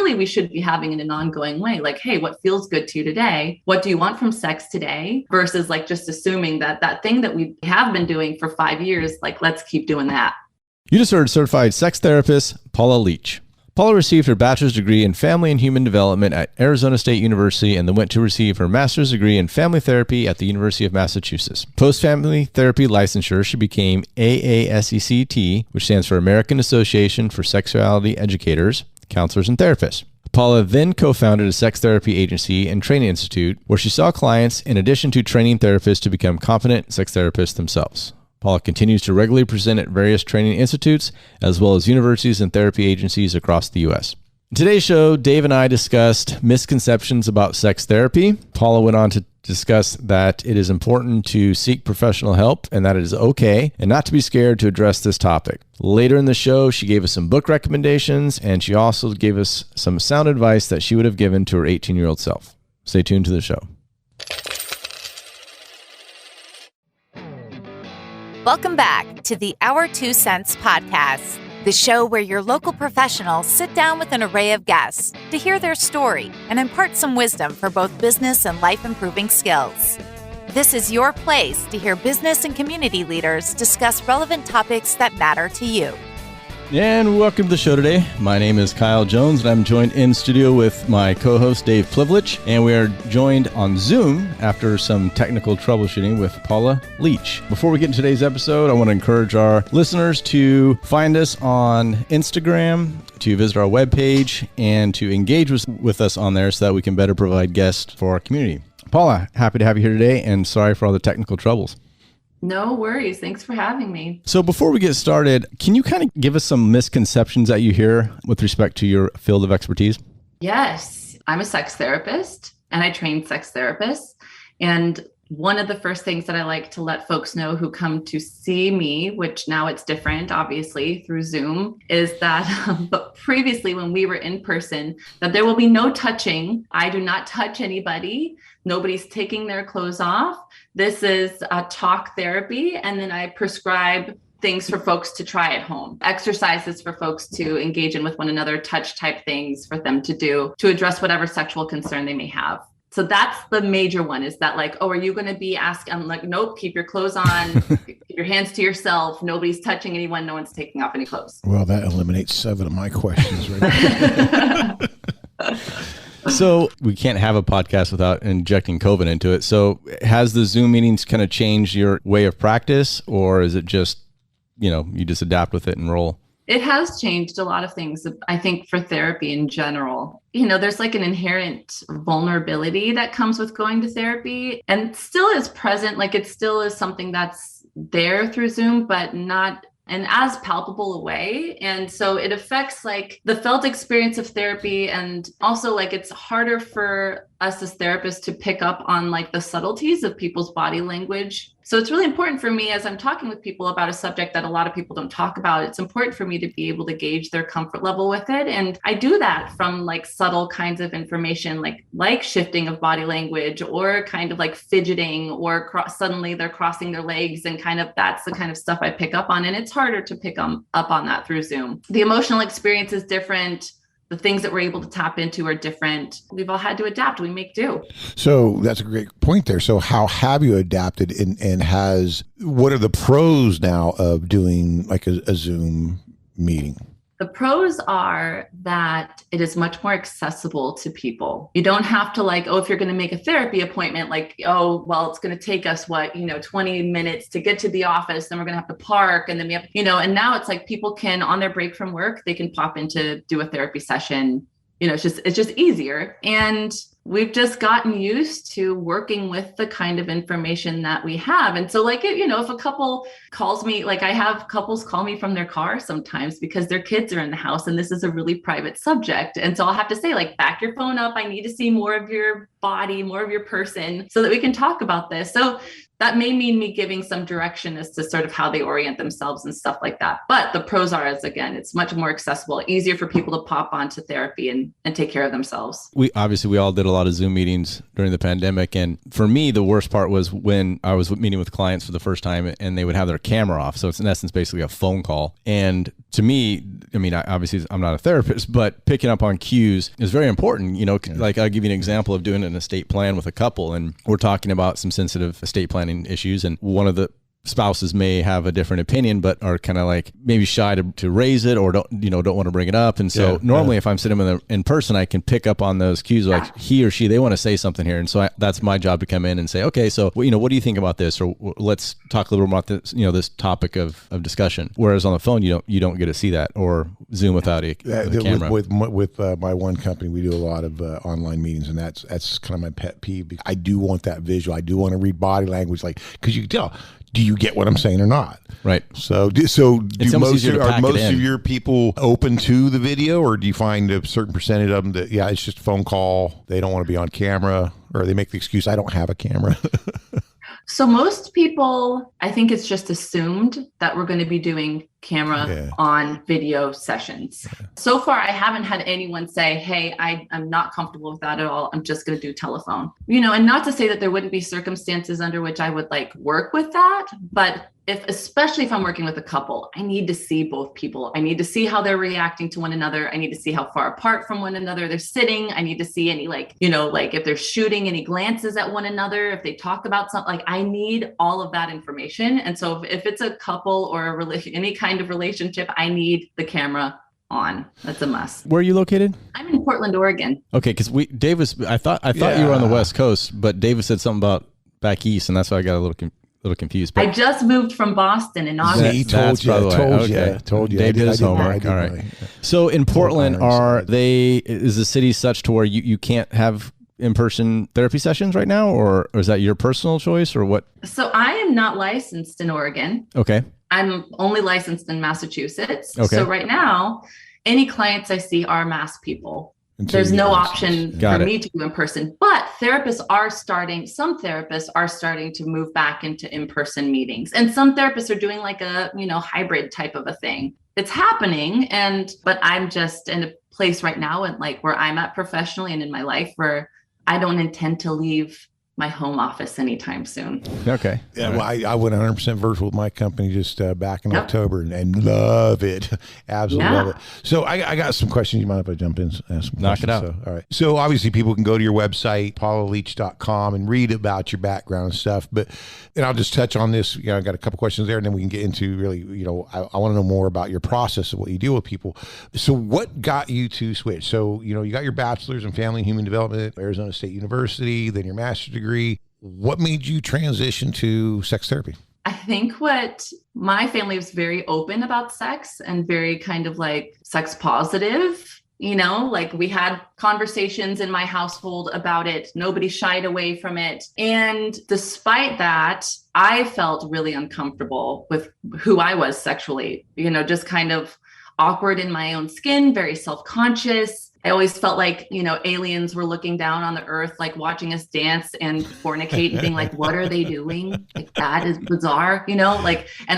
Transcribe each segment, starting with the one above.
really we should be having in an ongoing way. Like, hey, what feels good to you today? What do you want from sex today? Versus like just assuming that that thing that we have been doing for 5 years, like, let's keep doing that. You just heard certified sex therapist Paula Leech. Paula received her bachelor's degree in family and human development at Arizona State University and then went to receive her master's degree in family therapy at the University of Massachusetts. Post-family therapy licensure, she became AASECT, which stands for American Association for Sexuality Educators, Counselors, and Therapists. Paula then co-founded a sex therapy agency and training institute where she saw clients in addition to training therapists to become confident sex therapists themselves. Paula continues to regularly present at various training institutes, as well as universities and therapy agencies across the U.S. In today's show, Dave and I discussed misconceptions about sex therapy. Paula went on to discuss that it is important to seek professional help and that it is okay and not to be scared to address this topic. Later in the show, she gave us some book recommendations, and she also gave us some sound advice that she would have given to her 18-year-old self. Stay tuned to the show. Welcome back to the Our 2 Cents podcast, the show where your local professionals sit down with an array of guests to hear their story and impart some wisdom for both business and life-improving skills. This is your place to hear business and community leaders discuss relevant topics that matter to you. And welcome to the show today. My name is Kyle Jones, and I'm joined in studio with my co-host Dave Plivelich, and we are joined on Zoom after some technical troubleshooting with Paula Leech. Before we get into today's episode, I want to encourage our listeners to find us on Instagram, to visit our webpage, and to engage with us on there so that we can better provide guests for our community. Paula, happy to have you here today, and sorry for all the technical troubles. No worries. Thanks for having me. So before we get started, can you kind of give us some misconceptions that you hear with respect to your field of expertise? Yes. I'm a sex therapist and I train sex therapists. And one of the first things that I like to let folks know who come to see me, which now it's different, obviously, through Zoom, is that, but previously when we were in person, that there will be no touching. I do not touch anybody. Nobody's taking their clothes off. This is a talk therapy. And then I prescribe things for folks to try at home, exercises for folks to engage in with one another, touch type things for them to do to address whatever sexual concern they may have. So that's the major one, is that like, oh, are you going to be asked? I'm like, nope, keep your clothes on, keep your hands to yourself. Nobody's touching anyone. No one's taking off any clothes. Well, that eliminates 7 of my questions right now. So we can't have a podcast without injecting COVID into it. So has the Zoom meetings kind of changed your way of practice, or is it just, you just adapt with it and roll? It has changed a lot of things, I think, for therapy in general. There's like an inherent vulnerability that comes with going to therapy, and still is present. Like it still is something that's there through Zoom, but not in as palpable a way. And so it affects like the felt experience of therapy. And also like it's harder for us as therapists to pick up on like the subtleties of people's body language. So it's really important for me as I'm talking with people about a subject that a lot of people don't talk about. It's important for me to be able to gauge their comfort level with it. And I do that from like subtle kinds of information, like shifting of body language, or kind of like fidgeting, or suddenly they're crossing their legs, and kind of that's the kind of stuff I pick up on. And it's harder to pick up on that through Zoom. The emotional experience is different. The things that we're able to tap into are different. We've all had to adapt. We make do. So that's a great point there. So how have you adapted, and what are the pros now of doing like a Zoom meeting? The pros are that it is much more accessible to people. You don't have to like, if you're going to make a therapy appointment, like, it's going to take us 20 minutes to get to the office, then we're going to have to park. And then we have, and now it's like people can, on their break from work, they can pop in to do a therapy session. It's just easier. And we've just gotten used to working with the kind of information that we have. And so if a couple calls me, like I have couples call me from their car sometimes because their kids are in the house and this is a really private subject. And so I'll have to say like, back your phone up. I need to see more of your body, more of your person so that we can talk about this. So that may mean me giving some direction as to sort of how they orient themselves and stuff like that. But the pros are, again, it's much more accessible, easier for people to pop onto therapy and take care of themselves. We all did a lot of Zoom meetings during the pandemic. And for me, the worst part was when I was meeting with clients for the first time and they would have their camera off. So it's in essence, basically a phone call. And to me, I mean, obviously I'm not a therapist, but picking up on cues is very important. Like I'll give you an example of doing an estate plan with a couple, and we're talking about some sensitive estate planning issues. And one of the spouses may have a different opinion, but are kind of like maybe shy to raise it, or don't want to bring it up. And so normally if I'm sitting with them in person, I can pick up on those cues, like he or she, they want to say something here. And so that's my job to come in and say, okay, so, what do you think about this? Or let's talk a little more about this, this topic of discussion. Whereas on the phone, you don't get to see that, or Zoom without a camera. With my one company, we do a lot of online meetings, and that's kind of my pet peeve. Because I do want that visual. I do want to read body language, like, because you can tell, do you get what I'm saying or not? Right. So do most of your people open to the video, or do you find a certain percentage of them that, it's just a phone call, they don't want to be on camera, or they make the excuse, I don't have a camera? So most people, I think it's just assumed that we're going to be doing camera on video sessions. Yeah. So far, I haven't had anyone say, hey, I'm not comfortable with that at all. I'm just going to do telephone. And not to say that there wouldn't be circumstances under which I would work with that, but especially if I'm working with a couple, I need to see both people. I need to see how they're reacting to one another. I need to see how far apart from one another they're sitting. I need to see any if they're shooting any glances at one another, if they talk about something, I need all of that information. And so if it's a couple or any kind of relationship, I need the camera on. That's a must. Where are you located? I'm in Portland, Oregon. Okay, because I thought you were on the West Coast, but David said something about back east, and that's why I got a little confused. But I just moved from Boston in August. He told you. Dave did his homework. All right. So in Portland, is the city such to where you can't have in-person therapy sessions right now, or is that your personal choice, or what? So I am not licensed in Oregon. Okay. I'm only licensed in Massachusetts. Okay. So right now, any clients I see are Mass people. There's no option for me to do in person, but some therapists are starting to move back into in-person meetings, and some therapists are doing a hybrid type of a thing. It's happening, but I'm just in a place right now and where I'm at professionally and in my life where I don't intend to leave my home office anytime soon. Okay. Yeah. Well, I went 100% virtual with my company just back in October and love it. Absolutely love it. So I got some questions. You mind if I jump in? Ask some Knock questions? it out. So, all right. So obviously people can go to your website, paulaleech.com, and read about your background and stuff. And I'll just touch on this. I got a couple questions there, and then we can get into really, I want to know more about your process of what you deal with people. So what got you to switch? So, you got your bachelor's in family and human development at Arizona State University, then your master's degree. What made you transition to sex therapy? I think my family was very open about sex and very kind of sex positive. We had conversations in my household about it. Nobody shied away from it. And despite that, I felt really uncomfortable with who I was sexually, just kind of awkward in my own skin, very self-conscious. I always felt aliens were looking down on the earth, watching us dance and fornicate and being what are they doing? That is bizarre, and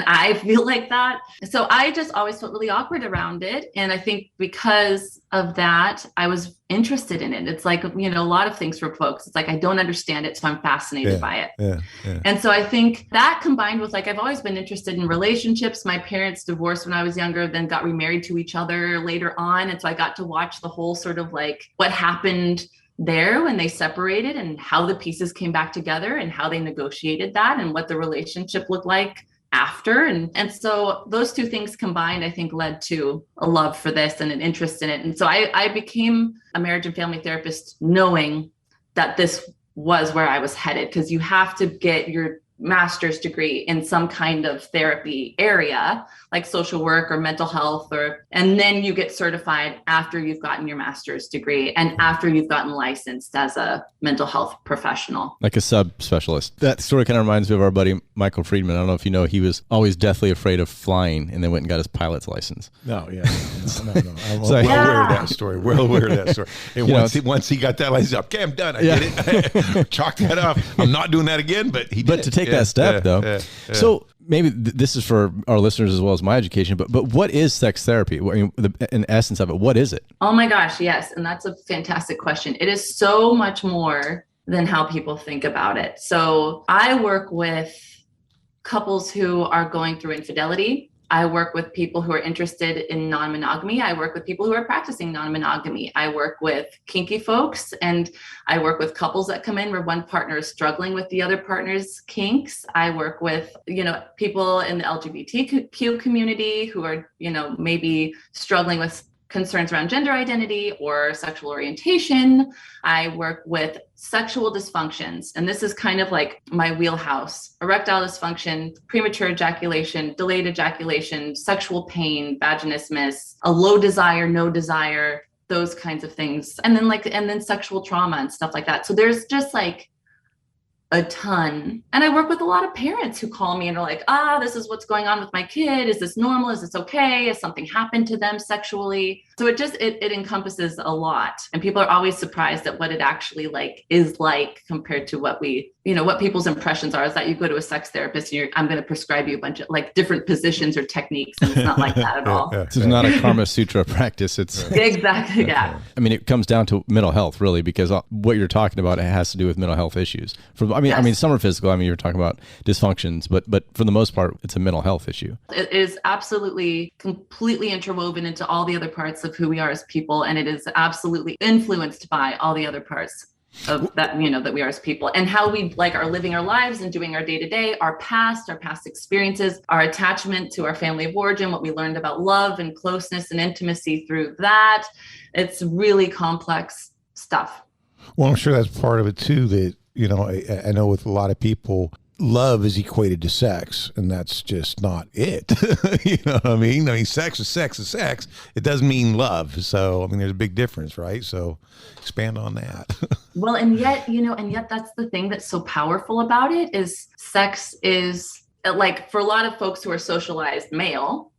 I feel like that. So I just always felt really awkward around it. And I think because of that, I was interested in it. It's a lot of things for folks. It's I don't understand it, so I'm fascinated by it. Yeah. And so I think that combined with I've always been interested in relationships. My parents divorced when I was younger, then got remarried to each other later on. And so I got to watch the whole sort of what happened there when they separated and how the pieces came back together and how they negotiated that and what the relationship looked like after. And so those two things combined, I think, led to a love for this and an interest in it. And so I became a marriage and family therapist knowing that this was where I was headed, because you have to get your master's degree in some kind of therapy area, like social work or mental health, and then you get certified after you've gotten your master's degree and after you've gotten licensed as a mental health professional. Like a subspecialist. That story kind of reminds me of our buddy, Michael Friedman. I don't know if you know, he was always deathly afraid of flying and then went and got his pilot's license. No. I'm aware of that story. And once he got that license, okay, I'm done. I get it. Chalk that off. I'm not doing that again, but he did. But to take that step, though. So maybe this is for our listeners as well as my education, but what is sex therapy? I mean, in essence of it, what is it? Oh my gosh, yes. And that's a fantastic question. It is so much more than how people think about it. So I work with couples who are going through infidelity. I work with people who are interested in non-monogamy. I work with people who are practicing non-monogamy. I work with kinky folks, and I work with couples that come in where one partner is struggling with the other partner's kinks. I work with, people in the LGBTQ community who are, maybe struggling with concerns around gender identity or sexual orientation. I work with sexual dysfunctions, and this is kind of like my wheelhouse: erectile dysfunction, premature ejaculation, delayed ejaculation, sexual pain, vaginismus, a low desire, no desire, those kinds of things. And then sexual trauma and stuff like that. So there's just like a ton. And I work with a lot of parents who call me and are like, this is what's going on with my kid. Is this normal? Is this okay? Has something happened to them sexually? So it encompasses a lot. And people are always surprised at what it actually is compared to what what people's impressions are, is that you go to a sex therapist and I'm going to prescribe you a bunch of different positions or techniques. And it's not like that at all. This is not a Karma Sutra practice. It's exactly. Yeah. I mean, it comes down to mental health, really, because what you're talking about, it has to do with mental health issues. Yes. Some are physical. You're talking about dysfunctions, but for the most part, it's a mental health issue. It is absolutely completely interwoven into all the other parts of who we are as people. And it is absolutely influenced by all the other parts of that, that we are as people, and how we are living our lives and doing our day-to-day, our past experiences, our attachment to our family of origin, what we learned about love and closeness and intimacy through that. It's really complex stuff. Well, I'm sure that's part of it too, that, I know with a lot of people, love is equated to sex, and that's just not it. You know what I mean? Sex is sex is sex. It doesn't mean love. So, there's a big difference, right? So expand on that. Well, and yet that's the thing that's so powerful about it, is sex is for a lot of folks who are socialized male,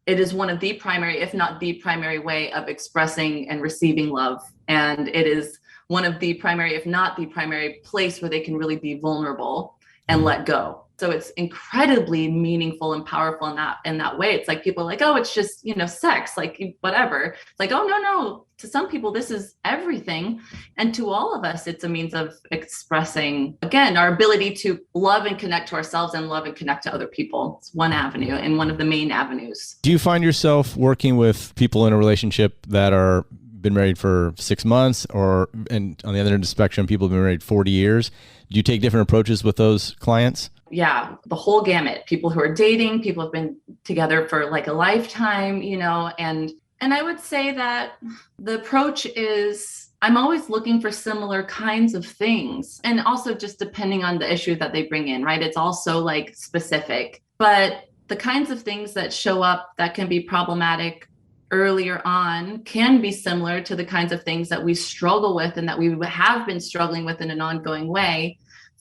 it is one of the primary, if not the primary way of expressing and receiving love. And it is one of the primary, if not the primary place where they can really be vulnerable and let go. So it's incredibly meaningful and powerful in that way. It's people are like, oh, it's just, sex, whatever. It's oh, no. To some people, this is everything. And to all of us, it's a means of expressing, again, our ability to love and connect to ourselves and love and connect to other people. It's one avenue and one of the main avenues. Do you find yourself working with people in a relationship that are been married for 6 months, and on the other end of the spectrum, people have been married 40 years? Do you take different approaches with those clients? Yeah, the whole gamut. People who are dating, people have been together for a lifetime, and I would say that the approach is, I'm always looking for similar kinds of things, and also just depending on the issue that they bring in, right? It's also specific, but the kinds of things that show up that can be problematic earlier on can be similar to the kinds of things that we struggle with and that we have been struggling with in an ongoing way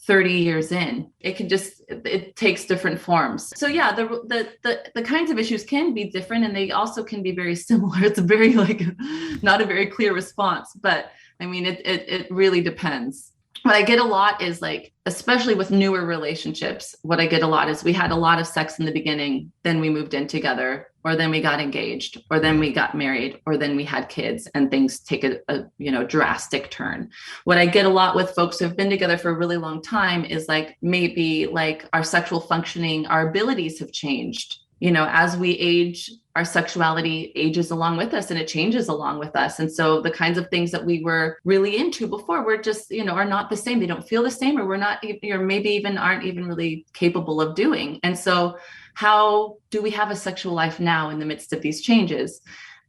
30 years in. It takes different forms. So yeah, the kinds of issues can be different, and they also can be very similar. It's a very not a very clear response, but it really depends. What I get a lot is especially with newer relationships, what I get a lot is we had a lot of sex in the beginning, then we moved in together, or then we got engaged, or then we got married, or then we had kids, and things take a drastic turn. What I get a lot with folks who have been together for a really long time is maybe our sexual functioning, our abilities have changed. As we age, our sexuality ages along with us, and it changes along with us. And so the kinds of things that we were really into before, we're just, are not the same. They don't feel the same, or we're not, or maybe even aren't even really capable of doing. And so how do we have a sexual life now in the midst of these changes?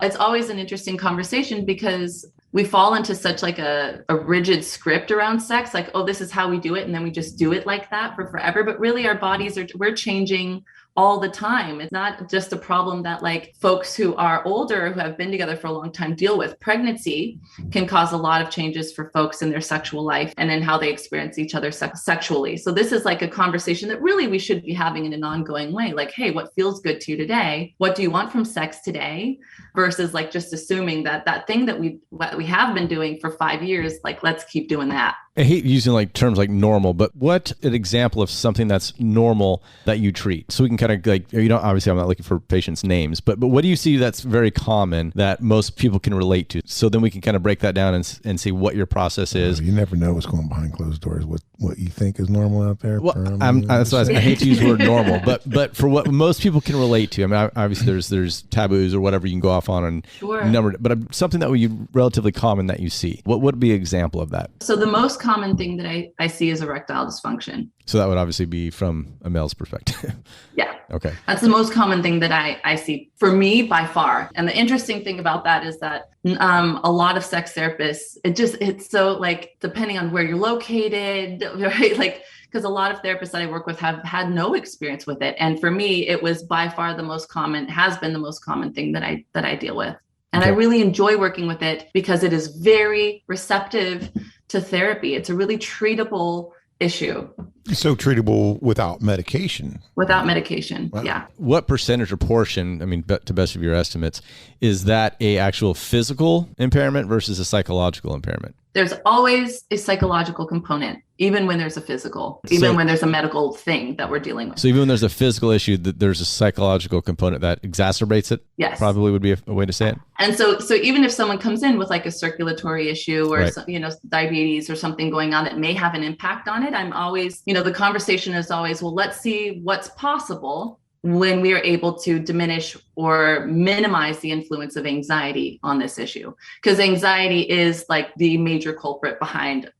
It's always an interesting conversation, because we fall into such a rigid script around sex, oh, this is how we do it. And then we just do it like that for forever. But really our bodies we're changing all the time. It's not just a problem that folks who are older, who have been together for a long time, deal with. Pregnancy can cause a lot of changes for folks in their sexual life and in how they experience each other sexually. So this is a conversation that really we should be having in an ongoing way. Hey, what feels good to you today? What do you want from sex today? Versus just assuming that thing that we have been doing for 5 years, let's keep doing that. I hate using like terms like normal, but what an example of something that's normal that you treat? So we can kind of like, obviously I'm not looking for patients' names, but what do you see that's very common that most people can relate to? So then we can kind of break that down and see what your process is. You never know what's going behind closed doors, what you think is normal out there. Well, that's why I hate to use the word normal, but for what most people can relate to, I mean, obviously there's taboos or whatever you can go off on and number, but something that would be relatively common that you see. What would be an example of that? So the most common thing that I see is erectile dysfunction. So that would obviously be from a male's perspective. Yeah. Okay. That's the most common thing that I see for me by far. And the interesting thing about that is that a lot of sex therapists, it's so like, depending on where you're located, right? Like, because a lot of therapists that I work with have had no experience with it. And for me, it was by far has been the most common thing that I deal with. And I really enjoy working with it because it is very receptive to therapy. It's a really treatable issue. So treatable without medication. Without medication, wow. Yeah. What percentage or portion, I mean, to best of your estimates, is that a actual physical impairment versus a psychological impairment? There's always a psychological component, even when there's a physical, when there's a medical thing that we're dealing with. So even when there's a physical issue, there's a psychological component that exacerbates it? Yes. Probably would be a way to say it. And so even if someone comes in with like a circulatory issue or, right. Diabetes or something going on that may have an impact on it, I'm always, the conversation is always, well, let's see what's possible when we are able to diminish or minimize the influence of anxiety on this issue. Because anxiety is like the major culprit behind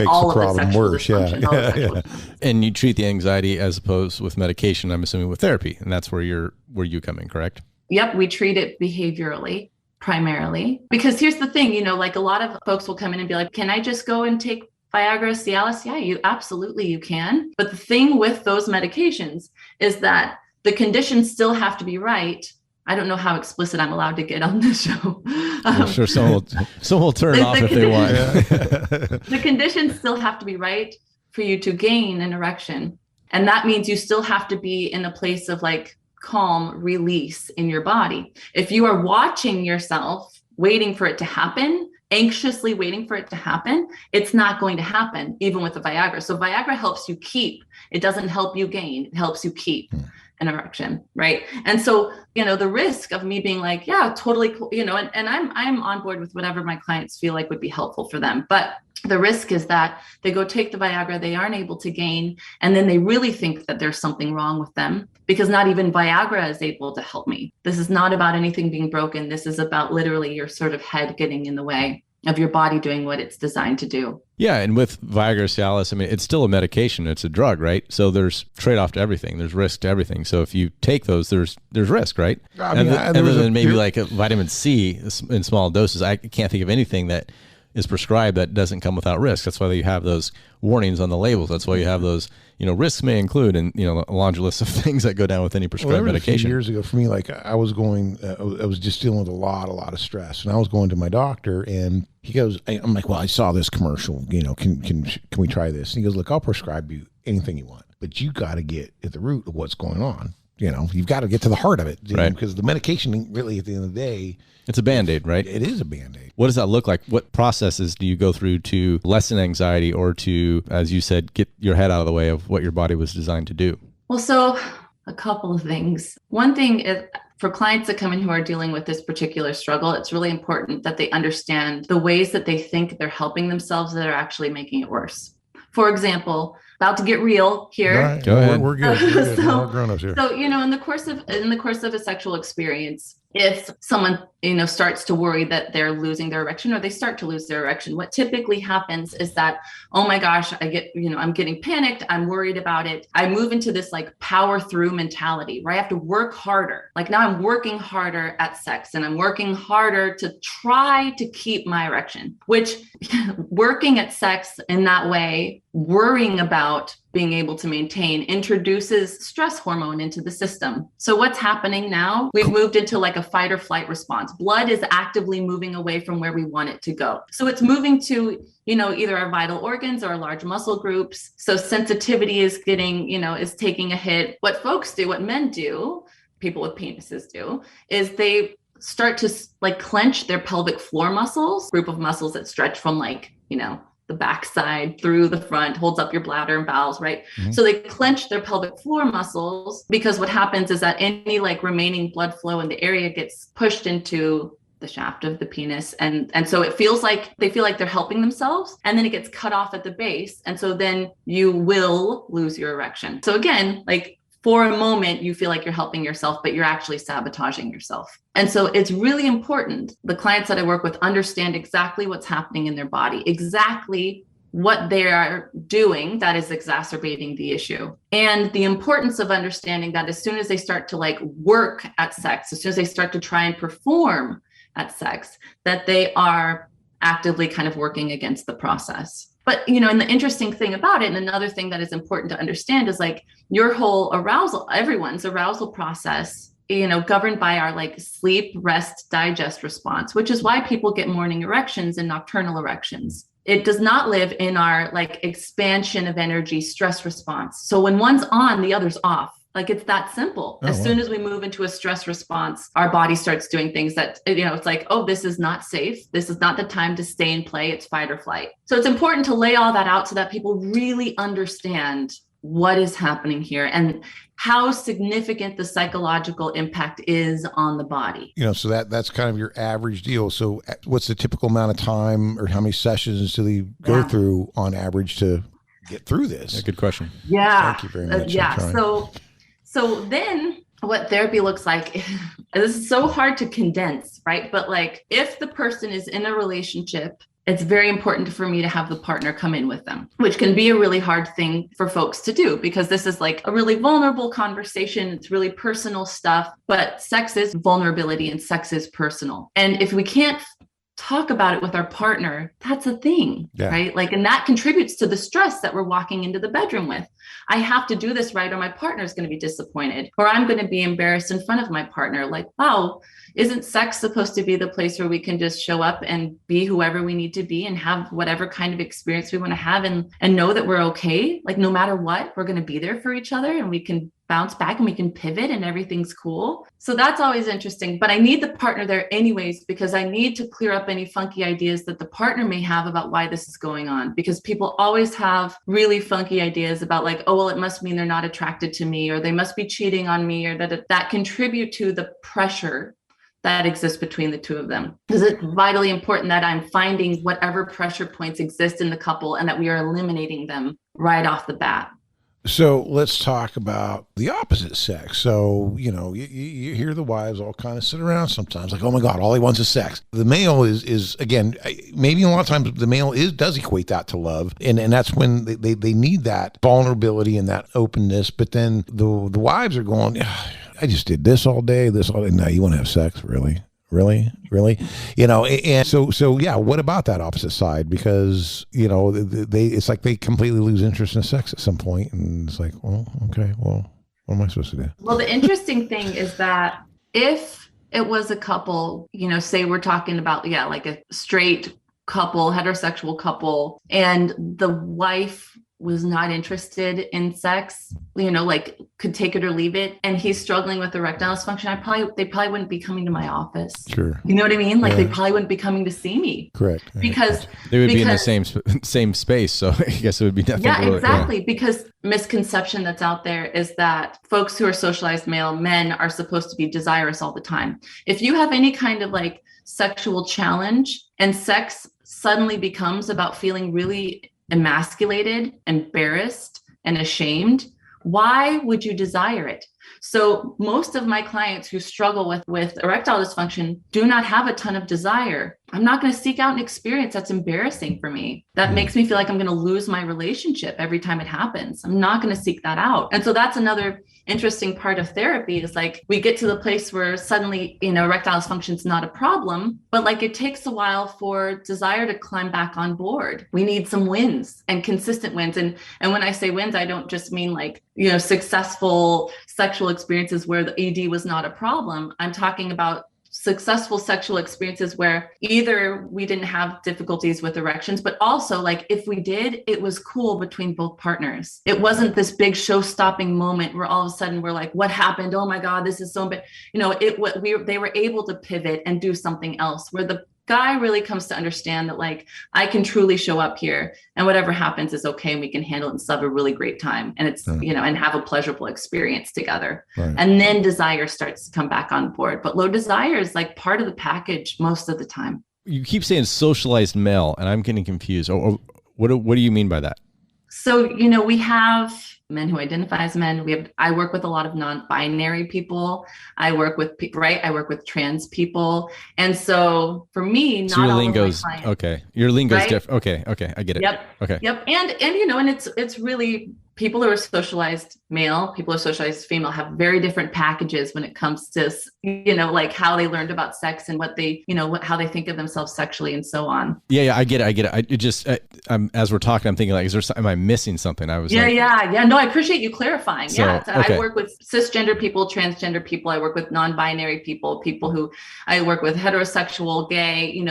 all of the sexual dysfunction. Yeah. And you treat the anxiety as opposed with medication, I'm assuming with therapy. And that's where you come in, correct? Yep. We treat it behaviorally primarily. Because here's the thing, like a lot of folks will come in and be like, can I just go and take Viagra, Cialis? Yeah, you can. But the thing with those medications is that the conditions still have to be right. I don't know how explicit I'm allowed to get on this show. I'm sure someone will turn off if they want. The conditions still have to be right for you to gain an erection. And that means you still have to be in a place of like calm release in your body. If you are watching yourself, waiting for it to happen, anxiously waiting for it to happen, it's not going to happen, even with the Viagra. So Viagra helps you keep. It doesn't help you gain. It helps you keep an erection, right? And so, the risk of me being like, yeah, totally cool, and I'm on board with whatever my clients feel like would be helpful for them. But the risk is that they go take the Viagra, they aren't able to gain, and then they really think that there's something wrong with them because not even Viagra is able to help me. This is not about anything being broken. This is about literally your sort of head getting in the way of your body doing what it's designed to do. Yeah, and with Viagra, Cialis, I mean, it's still a medication. It's a drug, right? So there's trade-off to everything. There's risk to everything. So if you take those, there's risk, right? Other than maybe like a vitamin C in small doses, I can't think of anything that is prescribed that doesn't come without risk. That's why you have those warnings on the labels. That's why you have those, risks may include, and a laundry list of things that go down with any prescribed medication. A few years ago for me, like I was just dealing with a lot of stress, and I was going to my doctor, and he goes, I'm like, well, I saw this commercial, can we try this? And he goes, look, I'll prescribe you anything you want, but you got to get at the root of what's going on. You've got to get to the heart of it, right? Because the medication really at the end of the day, it's a Band-Aid, right? It is a Band-Aid. What does that look like? What processes do you go through to lessen anxiety or to, as you said, get your head out of the way of what your body was designed to do? Well, so a couple of things. One thing is for clients that come in who are dealing with this particular struggle, it's really important that they understand the ways that they think they're helping themselves that are actually making it worse. For example, about to get real here. Right. Go ahead. We're good. We're So, grown-ups here. So, in the course of a sexual experience, if someone, starts to worry that they're losing their erection or they start to lose their erection, what typically happens is that, oh my gosh, I'm getting panicked. I'm worried about it. I move into this like power through mentality where I have to work harder. Like now I'm working harder at sex and I'm working harder to try to keep my erection, which working at sex in that way, worrying about being able to maintain introduces stress hormone into the system. So what's happening now? We've moved into like a fight or flight response. Blood is actively moving away from where we want it to go. So it's moving to, either our vital organs or our large muscle groups. So sensitivity is getting, is taking a hit. What folks do, what men do, people with penises do, is they start to like clench their pelvic floor muscles, group of muscles that stretch from like, the backside through the front, holds up your bladder and bowels, right? Mm-hmm. So they clench their pelvic floor muscles, because what happens is that any like remaining blood flow in the area gets pushed into the shaft of the penis. And so it feels like they feel like they're helping themselves, and then it gets cut off at the base. And so then you will lose your erection. So again, like for a moment, you feel like you're helping yourself, but you're actually sabotaging yourself. And so it's really important. The clients that I work with understand exactly what's happening in their body, exactly what they are doing that is exacerbating the issue. And the importance of understanding that as soon as they start to like work at sex, as soon as they start to try and perform at sex, that they are actively kind of working against the process. But, you know, and the interesting thing about it, and another thing that is important to understand, is like your whole arousal, everyone's arousal process, you know, governed by our like sleep, rest, digest response, which is why people get morning erections and nocturnal erections. It does not live in our like expansion of energy stress response. So when one's on, the other's off. Like it's that simple. As soon as we move into a stress response, our body starts doing things that, you know, it's like, oh, this is not safe. This is not the time to stay and play. It's fight or flight. So it's important to lay all that out so that people really understand what is happening here and how significant the psychological impact is on the body. You know, so that's kind of your average deal. So what's the typical amount of time, or how many sessions do they go through on average to get through this? Yeah, good question. Yeah. Thank you very much. So then what therapy looks like, this is so hard to condense, right? But like if the person is in a relationship, it's very important for me to have the partner come in with them, which can be a really hard thing for folks to do, because this is like a really vulnerable conversation. It's really personal stuff, but sex is vulnerability and sex is personal. And if we can't talk about it with our partner, that's a thing, right? Like, and that contributes to the stress that we're walking into the bedroom with. I have to do this right, or my partner is going to be disappointed, or I'm going to be embarrassed in front of my partner. Like, wow, isn't sex supposed to be the place where we can just show up and be whoever we need to be and have whatever kind of experience we want to have, and know that we're okay? Like, no matter what, we're going to be there for each other, and we can bounce back and we can pivot and everything's cool. So that's always interesting. But I need the partner there anyways, because I need to clear up any funky ideas that the partner may have about why this is going on. Because people always have really funky ideas about like, oh, well, it must mean they're not attracted to me, or they must be cheating on me, or that contribute to the pressure that exists between the two of them. Because it's vitally important that I'm finding whatever pressure points exist in the couple and that we are eliminating them right off the bat. So let's talk about the opposite sex. So, you know, you hear the wives all kind of sit around sometimes like, oh my God, all he wants is sex. The male is again, maybe a lot of times the male does equate that to love. And that's when they need that vulnerability and that openness. But then the wives are going, I just did this all day. Now you want to have sex? Really? You know, and so yeah, what about that opposite side? Because, you know, it's like they completely lose interest in sex at some point, and it's like, well, okay, well, what am I supposed to do? Well, the interesting thing is that if it was a couple, you know, say we're talking about, like a straight couple, heterosexual couple, and the wife was not interested in sex, you know, like could take it or leave it, and he's struggling with erectile dysfunction, they probably wouldn't be coming to my office. Sure. You know what I mean? Like they probably wouldn't be coming to see me. Correct. Because they would be in the same space. So I guess it would be definitely. Yeah, exactly. Because misconception that's out there is that folks who are socialized male men are supposed to be desirous all the time. If you have any kind of like sexual challenge and sex suddenly becomes about feeling really emasculated, embarrassed, and ashamed, why would you desire it? So most of my clients who struggle with erectile dysfunction do not have a ton of desire. I'm not going to seek out an experience that's embarrassing for me. That makes me feel like I'm going to lose my relationship every time it happens. I'm not going to seek that out. And so that's another interesting part of therapy is like we get to the place where suddenly, you know, erectile dysfunction is not a problem, but like it takes a while for desire to climb back on board. We need some wins and consistent wins. And when I say wins, I don't just mean like, you know, successful sexual experiences where the ED was not a problem. I'm talking about successful sexual experiences where either we didn't have difficulties with erections, but also like if we did, it was cool between both partners. It wasn't this big show-stopping moment where all of a sudden we're like, what happened? Oh my God, this is so bad. You know, they were able to pivot and do something else, where the guy really comes to understand that like I can truly show up here and whatever happens is okay and we can handle it and still have a really great time and it's and have a pleasurable experience together. Right. And then desire starts to come back on board. But low desire is like part of the package most of the time. You keep saying socialized male and I'm getting confused. Or what do you mean by that? So, we have men who identify as men. I work with a lot of non-binary people. I work with trans people. And so for me, not your all lingo's, of my clients, okay. Your lingo's right? different. Okay. I get it. Yep. Okay. Yep. And it's really people who are socialized male, people who are socialized female have very different packages when it comes to, like how they learned about sex and what they, how they think of themselves sexually and so on. Yeah. I get it. As we're talking, I'm thinking like, am I missing something? I was Yeah. No, I appreciate you clarifying. So, okay. I work with cisgender people, transgender people. I work with non-binary people who I work with heterosexual, gay,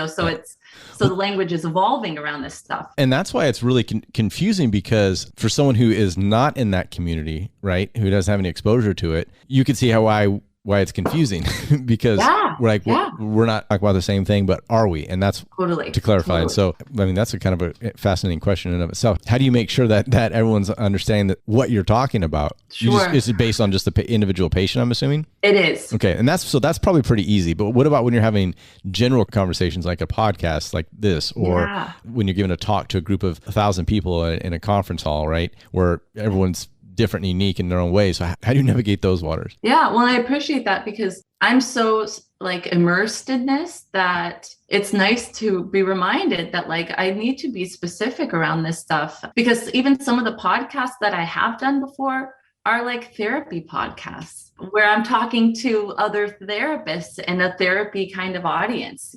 so the language is evolving around this stuff. And that's why it's really confusing because for someone who is not in that community, right, who doesn't have any exposure to it, you can see why it's confusing because we're not talking about the same thing, but are we? And that's totally to clarify. Totally. And so, that's a kind of a fascinating question in and of itself. How do you make sure that everyone's understanding that what you're talking about is based on just the individual patient, I'm assuming? It is. Okay. And that's probably pretty easy, but what about when you're having general conversations like a podcast like this, or when you're giving a talk to a group of 1,000 people in a conference hall, right? Where everyone's different and unique in their own ways. So how do you navigate those waters? Yeah, well, I appreciate that because I'm so like immersed in this that it's nice to be reminded that like I need to be specific around this stuff because even some of the podcasts that I have done before are like therapy podcasts where I'm talking to other therapists and a therapy kind of audience,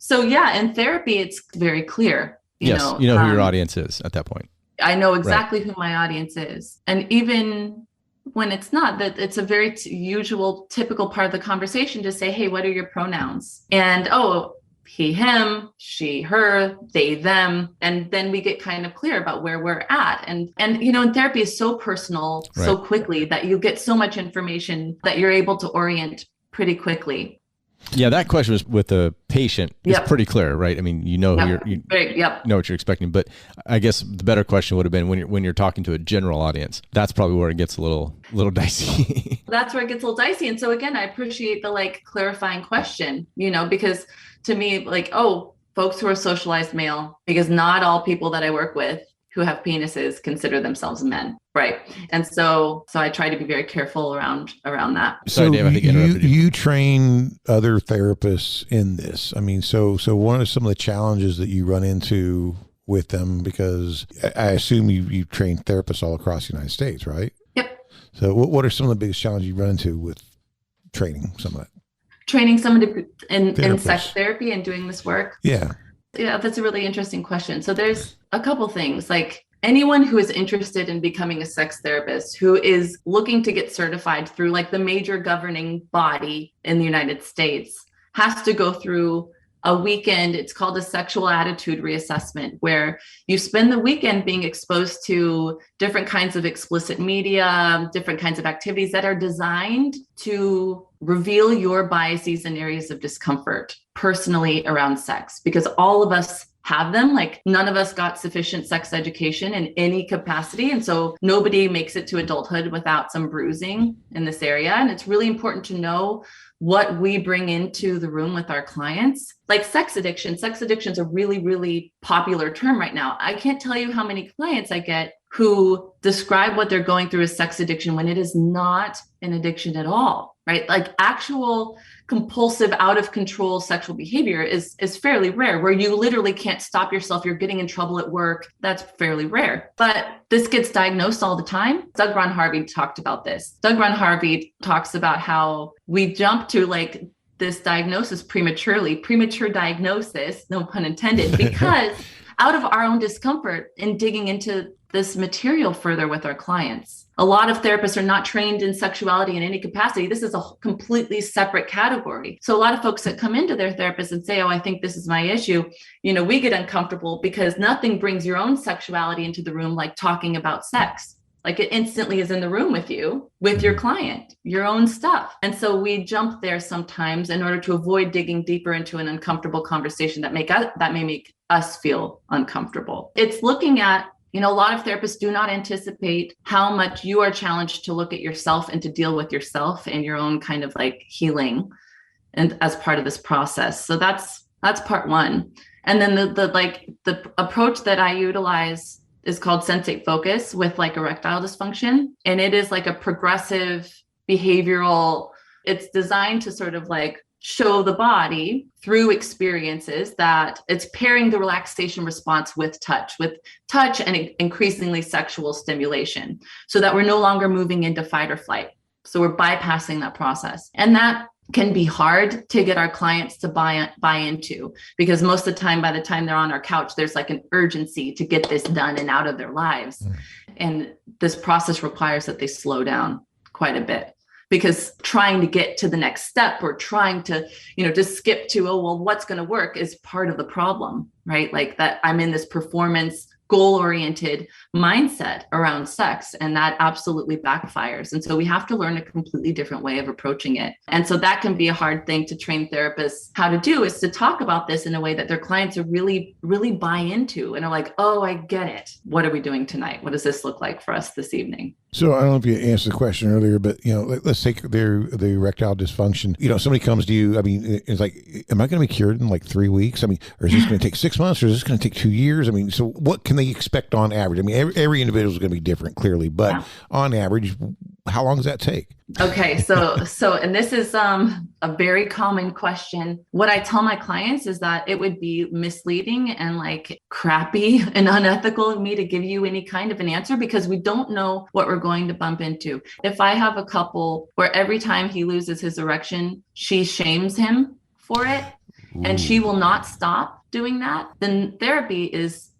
So yeah, in therapy, it's very clear. You know who your audience is at that point. I know exactly who my audience is. And even when it's not, that it's a very usual, typical part of the conversation to say, hey, what are your pronouns? And, he, him, she, her, they, them. And then we get kind of clear about where we're at. And in therapy is so personal so quickly that you get so much information that you're able to orient pretty quickly. Yeah, that question was with the patient. It's pretty clear, right? I mean, who you know what you're expecting. But I guess the better question would have been when you're talking to a general audience. That's probably where it gets a little dicey. That's where it gets a little dicey. And so again, I appreciate the clarifying question, because to me, folks who are socialized male, because not all people that I work with who have penises consider themselves men. Right. And so I try to be very careful around that. So Dave, I think you train other therapists in this. I mean, so what are some of the challenges that you run into with them? Because I assume you train therapists all across the United States, right? Yep. So what are some of the biggest challenges you run into with training some of that? Training someone in sex therapy and doing this work? Yeah. Yeah, that's a really interesting question. So there's a couple things, like anyone who is interested in becoming a sex therapist, who is looking to get certified through like the major governing body in the United States, has to go through a weekend. It's called a sexual attitude reassessment, where you spend the weekend being exposed to different kinds of explicit media, different kinds of activities that are designed to reveal your biases and areas of discomfort personally around sex, because all of us have them. Like none of us got sufficient sex education in any capacity. And so nobody makes it to adulthood without some bruising in this area. And it's really important to know what we bring into the room with our clients. Like sex addiction. Sex addiction is a really, really popular term right now. I can't tell you how many clients I get who describe what they're going through as sex addiction when it is not an addiction at all, right? Like actual compulsive, out of control sexual behavior is fairly rare, where you literally can't stop yourself. You're getting in trouble at work. That's fairly rare. But this gets diagnosed all the time. Doug Ron Harvey talked about this. Doug Ron Harvey talks about how we jump to like this diagnosis prematurely, premature diagnosis, no pun intended, because out of our own discomfort in digging into this material further with our clients. A lot of therapists are not trained in sexuality in any capacity. This is a completely separate category. So a lot of folks that come into their therapist and say, oh, I think this is my issue, we get uncomfortable because nothing brings your own sexuality into the room like talking about sex. Like it instantly is in the room with you, with your client, your own stuff. And so we jump there sometimes in order to avoid digging deeper into an uncomfortable conversation that may make us feel uncomfortable. It's looking at, a lot of therapists do not anticipate how much you are challenged to look at yourself and to deal with yourself and your own kind of like healing and as part of this process. So that's part one. And then the approach that I utilize is called sensate focus with like erectile dysfunction. And it is like a progressive behavioral, it's designed to sort of like show the body through experiences that it's pairing the relaxation response with touch and increasingly sexual stimulation so that we're no longer moving into fight or flight. So we're bypassing that process. And that can be hard to get our clients to buy into, because most of the time, by the time they're on our couch, there's like an urgency to get this done and out of their lives. And this process requires that they slow down quite a bit, because trying to get to the next step or trying to, just skip to, what's going to work is part of the problem, right? Like that I'm in this performance goal-oriented mindset around sex, and that absolutely backfires. And so we have to learn a completely different way of approaching it. And so that can be a hard thing to train therapists how to do, is to talk about this in a way that their clients are really, really buy into and are like, oh, I get it. What are we doing tonight? What does this look like for us this evening? So I don't know if you answered the question earlier, but let's take the erectile dysfunction. Somebody comes to you. I mean, it's like, am I going to be cured in like 3 weeks? I mean, or is this going to take 6 months, or is this going to take 2 years? I mean, so what can they expect on average? I mean, every individual is going to be different, clearly, but on average, how long does that take? Okay, so and this is a very common question. What I tell my clients is that it would be misleading and like crappy and unethical of me to give you any kind of an answer, because we don't know what we're going to bump into. If I have a couple where every time he loses his erection, she shames him for it, and she will not stop doing that, then therapy is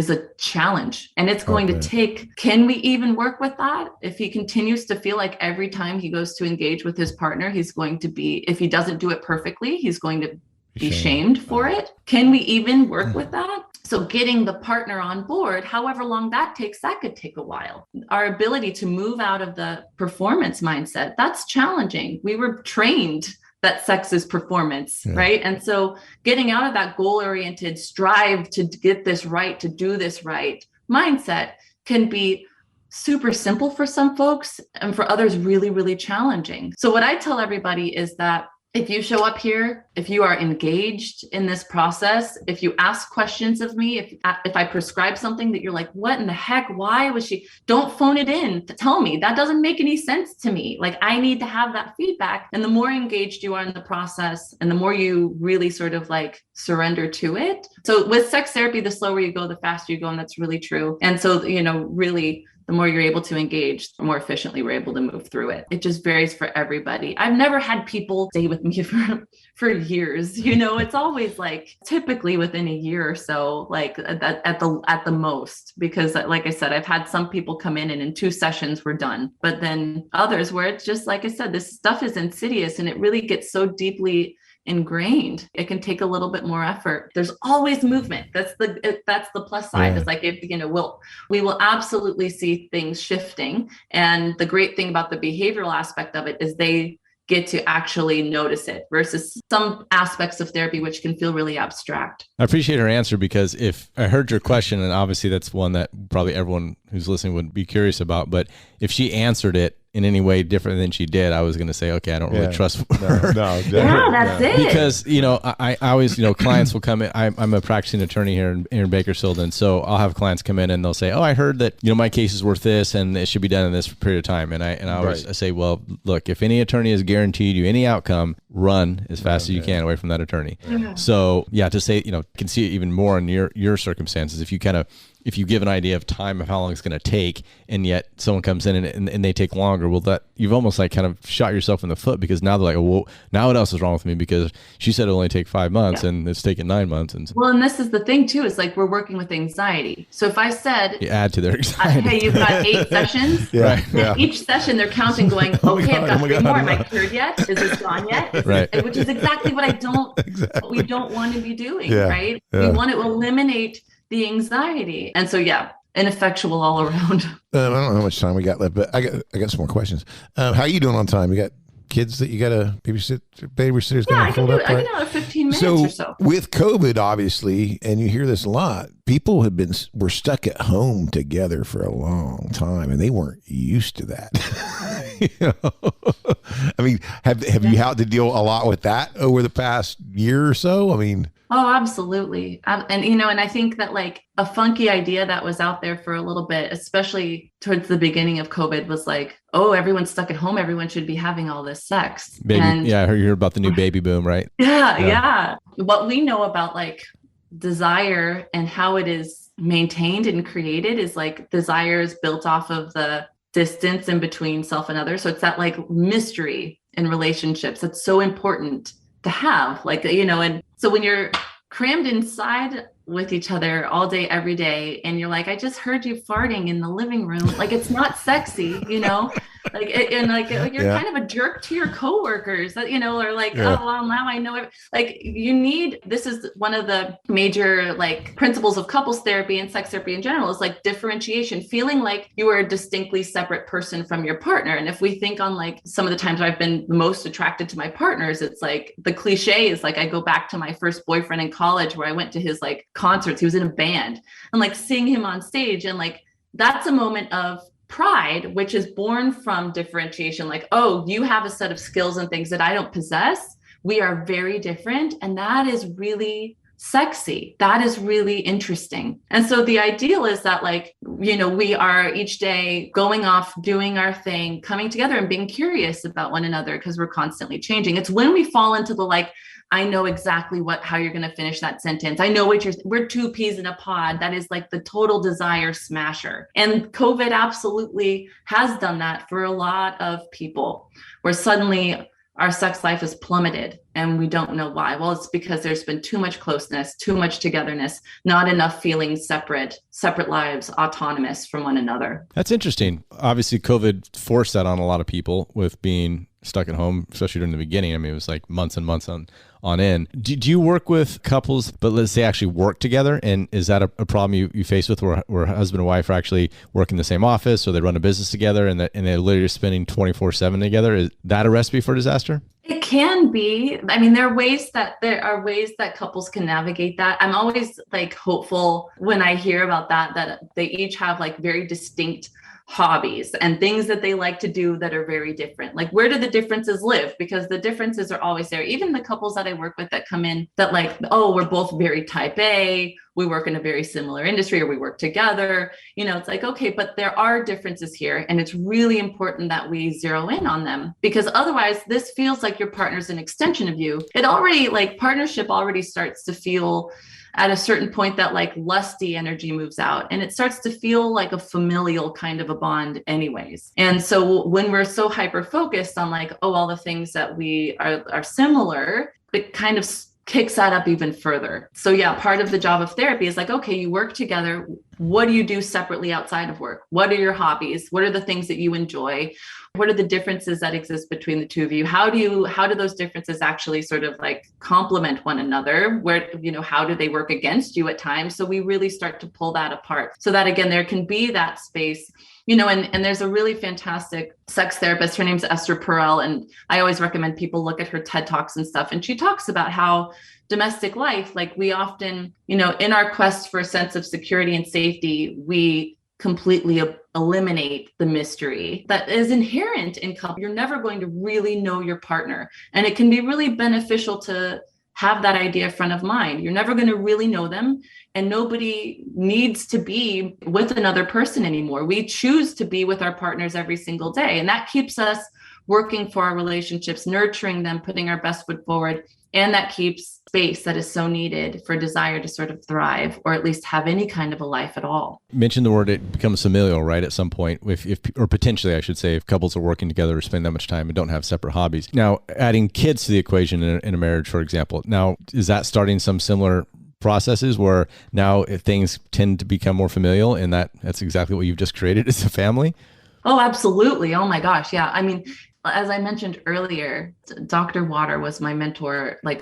a challenge, and it's going to take, can we even work with that? If he continues to feel like every time he goes to engage with his partner, he's going to be, if he doesn't do it perfectly, he's going to be shamed for it. Can we even work with that? So getting the partner on board, however long that could take a while. Our ability to move out of the performance mindset, that's challenging. We were trained that sex is performance, right? And so getting out of that goal-oriented strive to get this right, to do this right mindset can be super simple for some folks, and for others really, really challenging. So what I tell everybody is that if you show up here, if you are engaged in this process, if you ask questions of me, if I prescribe something that you're like, what in the heck, why was she, don't phone it in to tell me. That doesn't make any sense to me. Like, I need to have that feedback. And the more engaged you are in the process and the more you really sort of like surrender to it. So with sex therapy, the slower you go, the faster you go. And that's really true. And so, really, the more you're able to engage, the more efficiently we're able to move through it. It just varies for everybody. I've never had people stay with me for years. It's always like typically within a year or so, like at the most, because like I said, I've had some people come in 2 sessions we're done, but then others where it's just, like I said, this stuff is insidious and it really gets so deeply ingrained, it can take a little bit more effort. There's always movement. That's the plus side. It's like, we will absolutely see things shifting. And the great thing about the behavioral aspect of it is they get to actually notice it, versus some aspects of therapy which can feel really abstract. I appreciate her answer, because if I heard your question, and obviously that's one that probably everyone who's listening would be curious about, but if she answered it in any way different than she did, I was going to say, okay, I don't really trust her. That's it. Because, I always, clients will come in. I'm a practicing attorney here in Bakersfield. And so I'll have clients come in and they'll say, oh, I heard that, my case is worth this and it should be done in this period of time. And I always say, well, look, if any attorney has guaranteed you any outcome, run as fast as you can away from that attorney. So to say, can see it even more in your circumstances. If you give an idea of time of how long it's going to take, and yet someone comes in and they take longer, well, that you've almost like kind of shot yourself in the foot, because now they're like, well, now what else is wrong with me? Because she said it'll only take 5 months and it's taken 9 months. And and this is the thing too, is like, we're working with anxiety. So if I said, you add to their anxiety. Hey, you've got 8 sessions. Each session they're counting going, okay, I've got 3 more. Am I cured yet? Is this gone yet? Which is exactly what what we don't want to be doing, right? We want to eliminate the anxiety. And so, ineffectual all around. I don't know how much time we got left, but I got some more questions. How are you doing on time? You got kids that you got to babysitter's Yeah, going I to can hold do up, I right? can do it 15 minutes or so. With COVID, obviously, and you hear this a lot, people were stuck at home together for a long time, and they weren't used to that. I mean, have you had to deal a lot with that over the past year or so? I mean, oh, absolutely. And I think that like a funky idea that was out there for a little bit, especially towards the beginning of COVID, was like, oh, everyone's stuck at home. Everyone should be having all this sex. Yeah, I heard you heard about the new baby boom, right? Yeah. What we know about like desire and how it is maintained and created is like desire is built off of the distance in between self and others. So it's that like mystery in relationships that's so important to have, like, and so when you're crammed inside with each other all day, every day, and you're like, I just heard you farting in the living room. Like, it's not sexy, like, and like, you're kind of a jerk to your coworkers, or like, oh, well, now I know it. Like, this is one of the major like principles of couples therapy and sex therapy in general, is like differentiation, feeling like you are a distinctly separate person from your partner. And if we think on like some of the times I've been most attracted to my partners, it's like the cliche is like, I go back to my first boyfriend in college where I went to his like concerts. He was in a band, and like seeing him on stage, and like that's a moment of pride, which is born from differentiation. Like, oh, you have a set of skills and things that I don't possess. We are very different. And that is really sexy. That is really interesting. And so the ideal is that like, we are each day going off, doing our thing, coming together and being curious about one another, because we're constantly changing. It's when we fall into the like, I know exactly how you're going to finish that sentence. I know we're two peas in a pod. That is like the total desire smasher. And COVID absolutely has done that for a lot of people, where suddenly our sex life is plummeted and we don't know why. Well, it's because there's been too much closeness, too much togetherness, not enough feeling separate lives, autonomous from one another. That's interesting. Obviously, COVID forced that on a lot of people with being stuck at home, especially during the beginning. I mean, it was like months and months on end. Do you work with couples, but let's say actually work together? And is that a problem you face with where husband and wife are actually working in the same office, or they run a business together and they're literally spending 24/7 together? Is that a recipe for disaster? It can be. I mean, there are ways that couples can navigate that. I'm always like hopeful when I hear about that they each have like very distinct hobbies and things that they like to do that are very different. Like, where do the differences live? Because the differences are always there. Even the couples that I work with that come in that like, oh, we're both very type A, we work in a very similar industry, or we work together, it's like, okay, but there are differences here. And it's really important that we zero in on them, because otherwise this feels like your partner's an extension of you. It already, like, partnership already starts to feel at a certain point that like lusty energy moves out, and it starts to feel like a familial kind of a bond anyways. And so when we're so hyper focused on like, oh, all the things that we are similar, it kind of kicks that up even further. So yeah, part of the job of therapy is like, okay, you work together. What do you do separately outside of work? What are your hobbies? What are the things that you enjoy? What are the differences that exist between the two of you? How do those differences actually sort of like complement one another? How do they work against you at times? So we really start to pull that apart, so that again, there can be that space, and there's a really fantastic sex therapist. Her name's Esther Perel. And I always recommend people look at her TED Talks and stuff. And she talks about how domestic life, like we often, in our quest for a sense of security and safety, we completely eliminate the mystery that is inherent in couple. You're never going to really know your partner. And it can be really beneficial to have that idea front of mind. You're never going to really know them, and nobody needs to be with another person anymore. We choose to be with our partners every single day. And that keeps us working for our relationships, nurturing them, putting our best foot forward. And that keeps space that is so needed for desire to sort of thrive, or at least have any kind of a life at all. You mentioned the word, it becomes familial, right? At some point, or potentially, I should say, if couples are working together or spend that much time and don't have separate hobbies. Now, adding kids to the equation in a marriage, for example, now, is that starting some similar processes where now things tend to become more familial, and that's exactly what you've just created as a family? Oh, absolutely. Oh my gosh. Yeah. I mean, As I mentioned earlier, Dr. Water was my mentor, like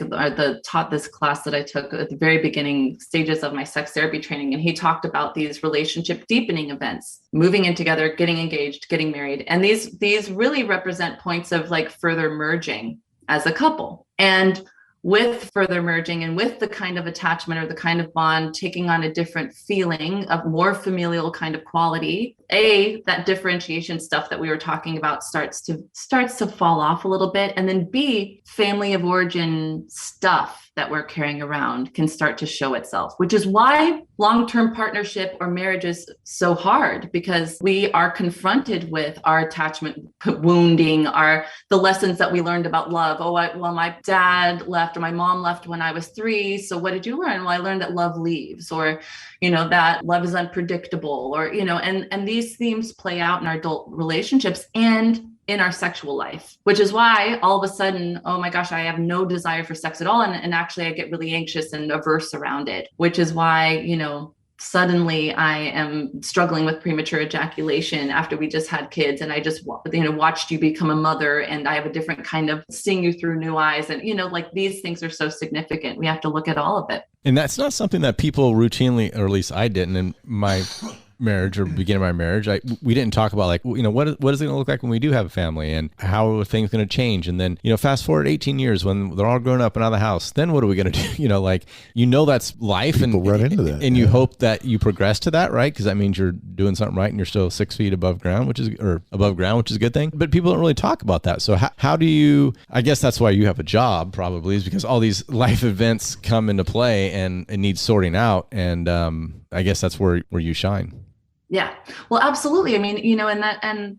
taught this class that I took at the very beginning stages of my sex therapy training. And he talked about these relationship deepening events, moving in together, getting engaged, getting married. And these really represent points of like further merging as a couple. And with further merging and with the kind of attachment or the kind of bond taking on a different feeling of more familial kind of quality, that differentiation stuff that we were talking about starts to fall off a little bit. And then B, family of origin stuff that we're carrying around can start to show itself, which is why long-term partnership or marriage is so hard, because we are confronted with our attachment wounding, the lessons that we learned about love. Well, my dad left or my mom left when I was 3. So what did you learn? Well, I learned that love leaves, or, that love is unpredictable, or, and these themes play out in our adult relationships and in our sexual life, which is why all of a sudden, oh my gosh, I have no desire for sex at all. And actually I get really anxious and averse around it, which is why, suddenly I am struggling with premature ejaculation after we just had kids. And I just, watched you become a mother, and I have a different kind of seeing you through new eyes. And, like these things are so significant. We have to look at all of it. And that's not something that people routinely, or at least I didn't in my marriage or beginning of my marriage, we didn't talk about like, what is it going to look like when we do have a family, and how are things going to change? And then, fast forward 18 years when they're all grown up and out of the house, then what are we going to do? That's life. People run into that. And you hope that you progress to that, right? Because that means you're doing something right and you're still 6 feet above ground, which is a good thing. But people don't really talk about that. So how do you, I guess that's why you have a job probably, is because all these life events come into play and it needs sorting out. And I guess that's where you shine. Yeah, well, absolutely. I mean, and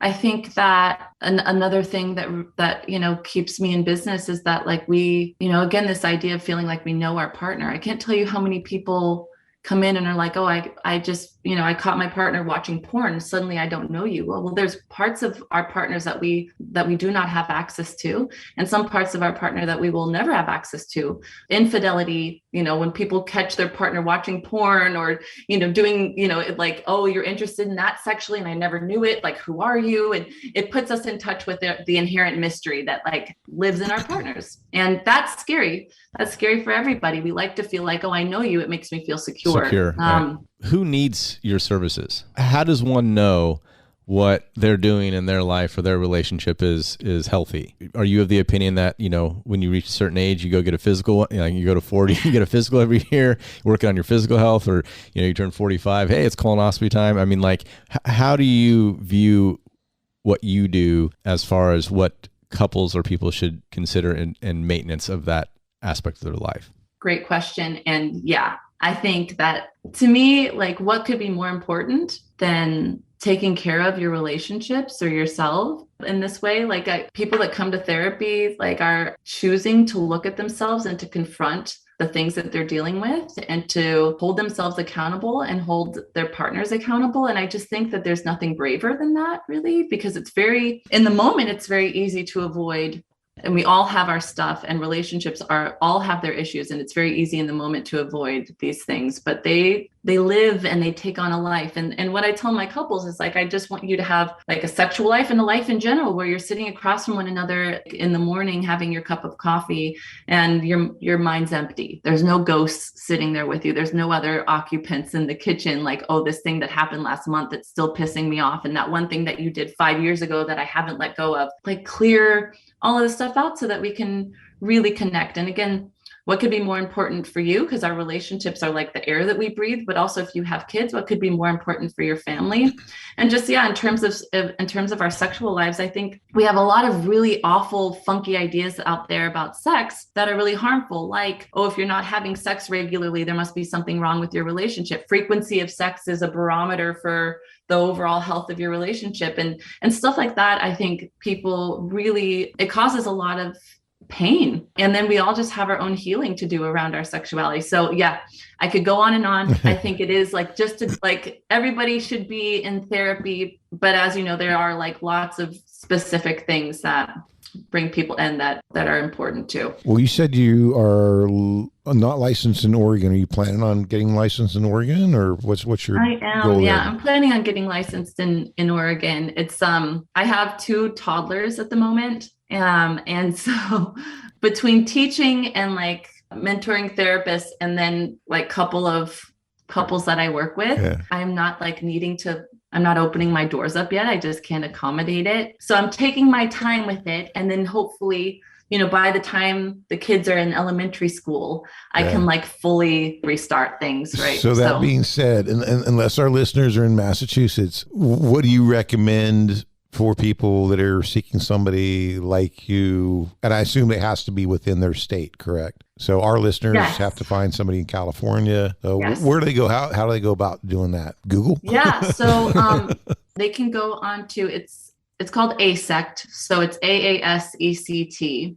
I think that another thing that keeps me in business is that like we, again, this idea of feeling like we know our partner. I can't tell you how many people come in and are like, oh, I just, I caught my partner watching porn. Suddenly I don't know you. Well, there's parts of our partners that we do not have access to, and some parts of our partner that we will never have access to. Infidelity, when people catch their partner watching porn or, doing, like, oh, you're interested in that sexually and I never knew it. Like, who are you? And it puts us in touch with the inherent mystery that like lives in our partners. And that's scary. That's scary for everybody. We like to feel like, oh, I know you. It makes me feel secure. Right. Who needs your services? How does one know what they're doing in their life or their relationship is healthy? Are you of the opinion that, when you reach a certain age, you go get a physical, you go to 40, you get a physical every year, working on your physical health, or, you turn 45, hey, it's colonoscopy time. I mean, like, how do you view what you do as far as what couples or people should consider in maintenance of that aspect of their life? Great question. And yeah, I think that to me, like, what could be more important than taking care of your relationships or yourself in this way? Like, people that come to therapy, like, are choosing to look at themselves and to confront the things that they're dealing with and to hold themselves accountable and hold their partners accountable. And I just think that there's nothing braver than that, really, because in the moment, it's very easy to avoid. And we all have our stuff, and relationships all have their issues, and it's very easy in the moment to avoid these things, but they live and they take on a life. And what I tell my couples is like, I just want you to have like a sexual life and a life in general, where you're sitting across from one another in the morning, having your cup of coffee, and your mind's empty. There's no ghosts sitting there with you. There's no other occupants in the kitchen. Like, oh, this thing that happened last month, that's still pissing me off. And that one thing that you did 5 years ago that I haven't let go of. Like, clear all of this stuff out so that we can really connect. And again, what could be more important for you? Because our relationships are like the air that we breathe, but also if you have kids, what could be more important for your family? And just, yeah, in terms of our sexual lives, I think we have a lot of really awful, funky ideas out there about sex that are really harmful. Like, oh, if you're not having sex regularly, there must be something wrong with your relationship. Frequency of sex is a barometer for the overall health of your relationship, and stuff like that. I think people really, it causes a lot of pain. And then we all just have our own healing to do around our sexuality. So yeah, I could go on and on. I think it is like, everybody should be in therapy, but as you know, there are like lots of specific things that bring people in that are important too. Well, you said you are not licensed in Oregon. Are you planning on getting licensed in Oregon, or what's your I am, goal yeah. there? I'm planning on getting licensed in Oregon. It's I have 2 toddlers at the moment. And so between teaching and like mentoring therapists and then like couple of couples that I work with, I'm not like I'm not opening my doors up yet. I just can't accommodate it. So I'm taking my time with it. And then hopefully, by the time the kids are in elementary school, I can like fully restart things, right? So that being said, and unless our listeners are in Massachusetts, what do you recommend for people that are seeking somebody like you? And I assume it has to be within their state, correct? So our listeners have to find somebody in California. Where do they go? How do they go about doing that? Google? Yeah. So they can go on to, it's called AASECT. So it's AASECT.org.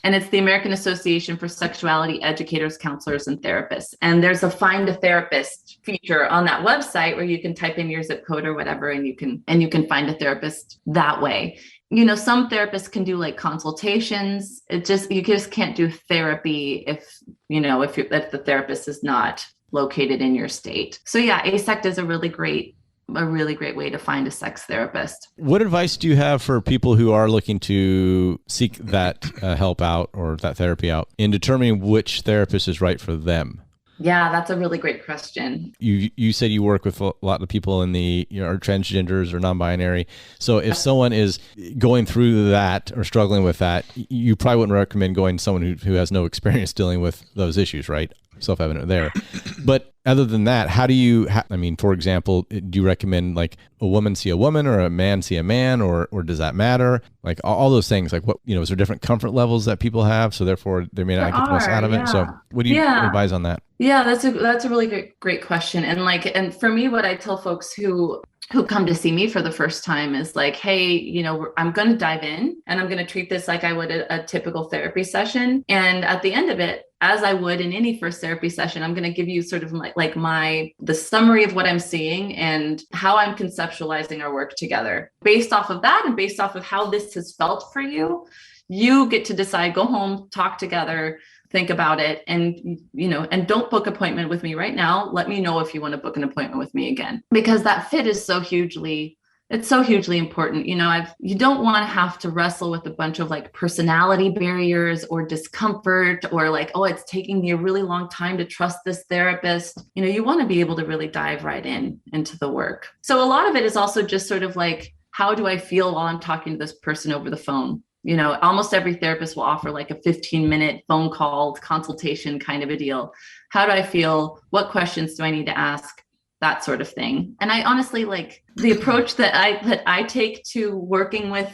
And it's the American Association for Sexuality Educators, Counselors, and Therapists. And there's a Find a Therapist feature on that website where you can type in your zip code or whatever, and you can find a therapist that way. Some therapists can do like consultations. You just can't do therapy if the therapist is not located in your state. So yeah, AASECT is a really great way to find a sex therapist. What advice do you have for people who are looking to seek that help out or that therapy out in determining which therapist is right for them? Yeah, that's a really great question. You said you work with a lot of people in the are transgenders or non-binary. So if someone is going through that or struggling with that, you probably wouldn't recommend going to someone who has no experience dealing with those issues, right? Self-evident there. But other than that, how do you, for example, do you recommend like a woman see a woman or a man see a man, or does that matter? Like all those things, like what, is there different comfort levels that people have? So therefore they may not get the most out of it. So what do you advise on that? Yeah, that's a really great question. And for me, what I tell folks who come to see me for the first time is like, hey, I'm going to dive in and I'm going to treat this like I would a typical therapy session. And at the end of it, as I would in any first therapy session, I'm going to give you sort of like the summary of what I'm seeing and how I'm conceptualizing our work together. Based off of that and based off of how this has felt for you, you get to decide, go home, talk together, think about it, and don't book appointment with me right now. Let me know if you want to book an appointment with me again, because that fit is so hugely important. You don't want to have to wrestle with a bunch of like personality barriers or discomfort or like, oh, it's taking me a really long time to trust this therapist. You want to be able to really dive right into the work. So a lot of it is also just sort of like, how do I feel while I'm talking to this person over the phone? Almost every therapist will offer like a 15-minute phone call consultation kind of a deal. How do I feel? What questions do I need to ask? That sort of thing. And I honestly like the approach that I take to working with